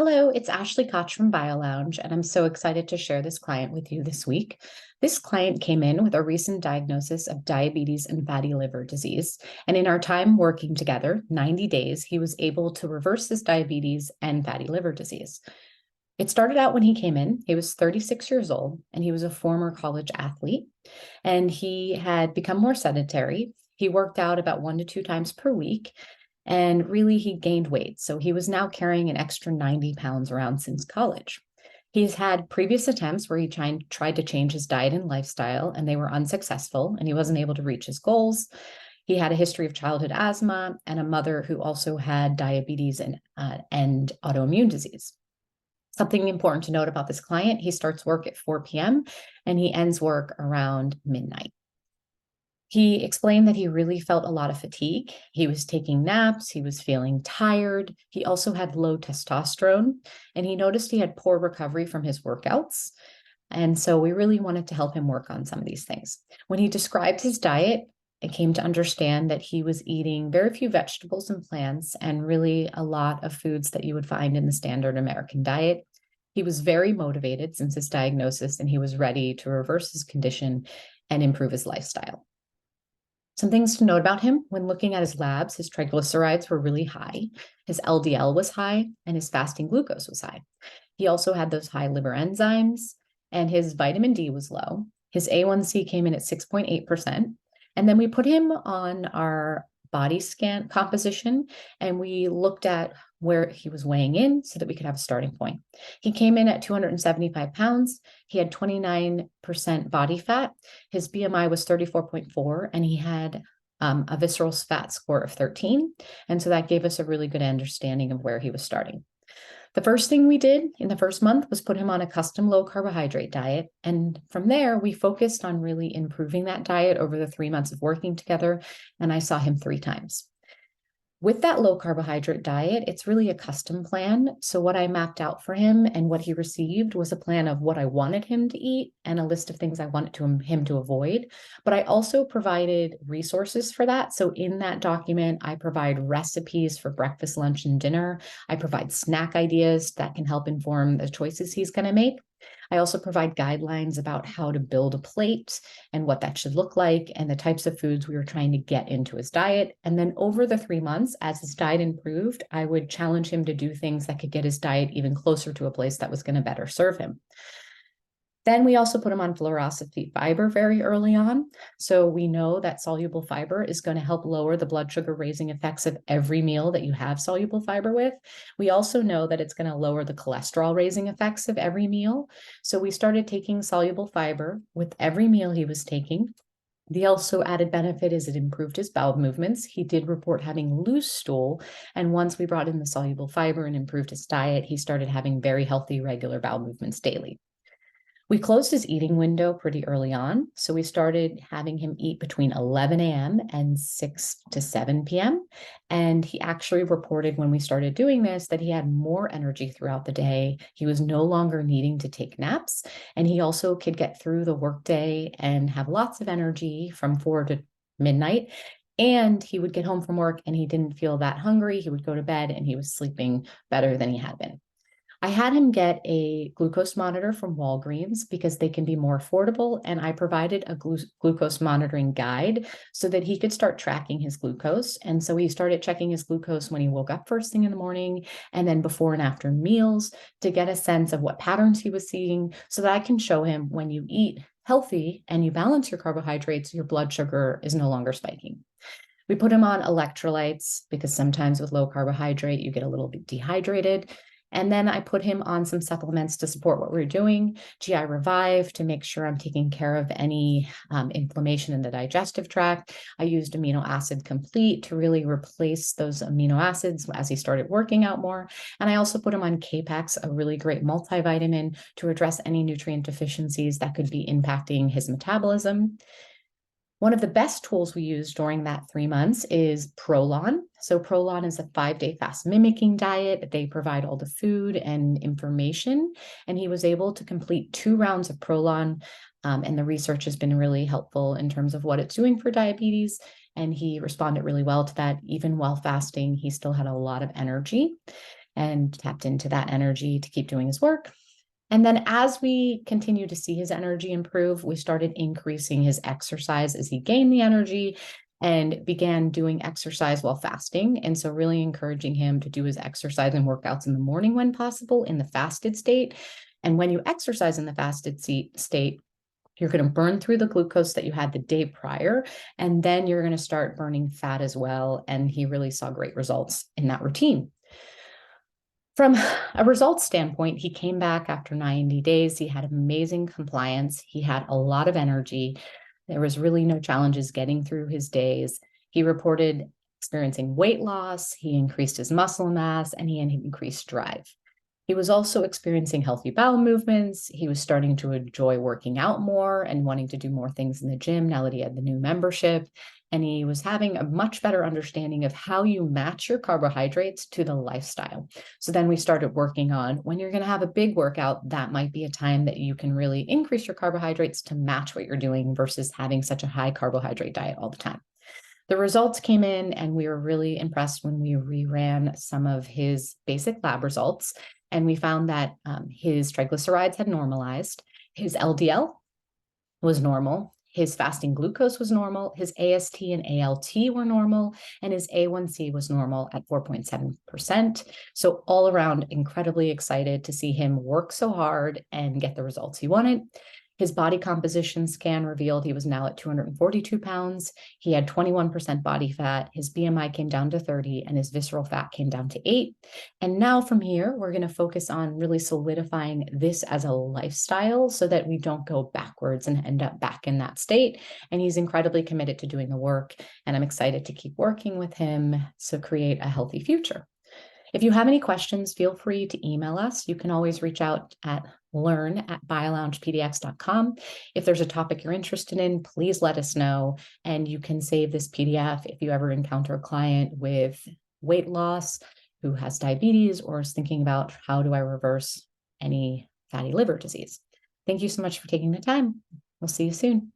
Hello, it's Ashley Koch from BioLounge, and I'm so excited to share this client with you this week. This client came in with a recent diagnosis of diabetes and fatty liver disease. And in our time working together, 90 days, he was able to reverse his diabetes and fatty liver disease. It started out when he came in. He was 36 years old, and he was a former college athlete, and he had become more sedentary. He worked out about 1 to 2 times per week, and really he gained weight. So he was now carrying an extra 90 pounds around since college. He's had previous attempts where he tried to change his diet and lifestyle, and they were unsuccessful, and he wasn't able to reach his goals. He had a history of childhood asthma and a mother who also had diabetes and autoimmune disease. Something important to note about this client, he starts work at 4 p.m. and he ends work around midnight. He explained that he really felt a lot of fatigue. He was taking naps, he was feeling tired. He also had low testosterone, and he noticed he had poor recovery from his workouts. And so we really wanted to help him work on some of these things. When he described his diet, I came to understand that he was eating very few vegetables and plants and really a lot of foods that you would find in the standard American diet. He was very motivated since his diagnosis, and he was ready to reverse his condition and improve his lifestyle. Some things to note about him: when looking at his labs, his triglycerides were really high, his LDL was high, and his fasting glucose was high. He also had those high liver enzymes, and his vitamin D was low. His A1C came in at 6.8%. And then we put him on our body scan composition, and we looked at where he was weighing in so that we could have a starting point. He came in at 275 pounds. He had 29% body fat. His BMI was 34.4, and he had a visceral fat score of 13. And so that gave us a really good understanding of where he was starting. The first thing we did in the first month was put him on a custom low carbohydrate diet. And from there, we focused on really improving that diet over the 3 months of working together. And I saw him 3 times. With that low carbohydrate diet, it's really a custom plan. So what I mapped out for him and what he received was a plan of what I wanted him to eat and a list of things I wanted him to avoid. But I also provided resources for that. So in that document, I provide recipes for breakfast, lunch, and dinner. I provide snack ideas that can help inform the choices he's going to make. I also provide guidelines about how to build a plate and what that should look like and the types of foods we were trying to get into his diet. And then over the 3 months, as his diet improved, I would challenge him to do things that could get his diet even closer to a place that was going to better serve him. Then we also put him on fluorosylphate fiber very early on. So we know that soluble fiber is going to help lower the blood sugar raising effects of every meal that you have soluble fiber with. We also know that it's going to lower the cholesterol raising effects of every meal. So we started taking soluble fiber with every meal he was taking. The also added benefit is it improved his bowel movements. He did report having loose stool. And once we brought in the soluble fiber and improved his diet, he started having very healthy, regular bowel movements daily. We closed his eating window pretty early on. So we started having him eat between 11 a.m. and 6 to 7 p.m. And he actually reported when we started doing this that he had more energy throughout the day. He was no longer needing to take naps. And he also could get through the workday and have lots of energy from 4 to midnight. And he would get home from work and he didn't feel that hungry. He would go to bed and he was sleeping better than he had been. I had him get a glucose monitor from Walgreens because they can be more affordable, and I provided a glucose monitoring guide so that he could start tracking his glucose. And so he started checking his glucose when he woke up first thing in the morning and then before and after meals to get a sense of what patterns he was seeing so that I can show him when you eat healthy and you balance your carbohydrates, your blood sugar is no longer spiking. We put him on electrolytes because sometimes with low carbohydrate, you get a little bit dehydrated. And then I put him on some supplements to support what we're doing, GI Revive to make sure I'm taking care of any inflammation in the digestive tract. I used Amino Acid Complete to really replace those amino acids as he started working out more. And I also put him on Capex, a really great multivitamin to address any nutrient deficiencies that could be impacting his metabolism. One of the best tools we use during that 3 months is Prolon. So Prolon is a 5-day fast mimicking diet. They provide all the food and information. And he was able to complete 2 rounds of Prolon. And the research has been really helpful in terms of what it's doing for diabetes. And he responded really well to that. Even while fasting, he still had a lot of energy. and tapped into that energy to keep doing his work. And then as we continue to see his energy improve, we started increasing his exercise as he gained the energy and began doing exercise while fasting. And so really encouraging him to do his exercise and workouts in the morning when possible in the fasted state. And when you exercise in the fasted state, you're going to burn through the glucose that you had the day prior, and then you're going to start burning fat as well. And he really saw great results in that routine. From a results standpoint, he came back after 90 days. He had amazing compliance. He had a lot of energy. There was really no challenges getting through his days. He reported experiencing weight loss. He increased his muscle mass, and he increased drive. He was also experiencing healthy bowel movements. He was starting to enjoy working out more and wanting to do more things in the gym now that he had the new membership. And he was having a much better understanding of how you match your carbohydrates to the lifestyle. So then we started working on when you're going to have a big workout, that might be a time that you can really increase your carbohydrates to match what you're doing versus having such a high carbohydrate diet all the time. The results came in, and we were really impressed when we reran some of his basic lab results. And we found that his triglycerides had normalized, his LDL was normal, his fasting glucose was normal, his AST and ALT were normal, and his A1C was normal at 4.7%. So all around, incredibly excited to see him work so hard and get the results he wanted. His body composition scan revealed he was now at 242 pounds. He had 21% body fat. His BMI came down to 30, and his visceral fat came down to 8. And now from here, we're going to focus on really solidifying this as a lifestyle so that we don't go backwards and end up back in that state. And he's incredibly committed to doing the work, and I'm excited to keep working with him to create a healthy future. If you have any questions, feel free to email us. You can always reach out at learn@bioloungepdx.com. If there's a topic you're interested in, please let us know. And you can save this PDF if you ever encounter a client with weight loss who has diabetes or is thinking about how do I reverse any fatty liver disease. Thank you so much for taking the time. We'll see you soon.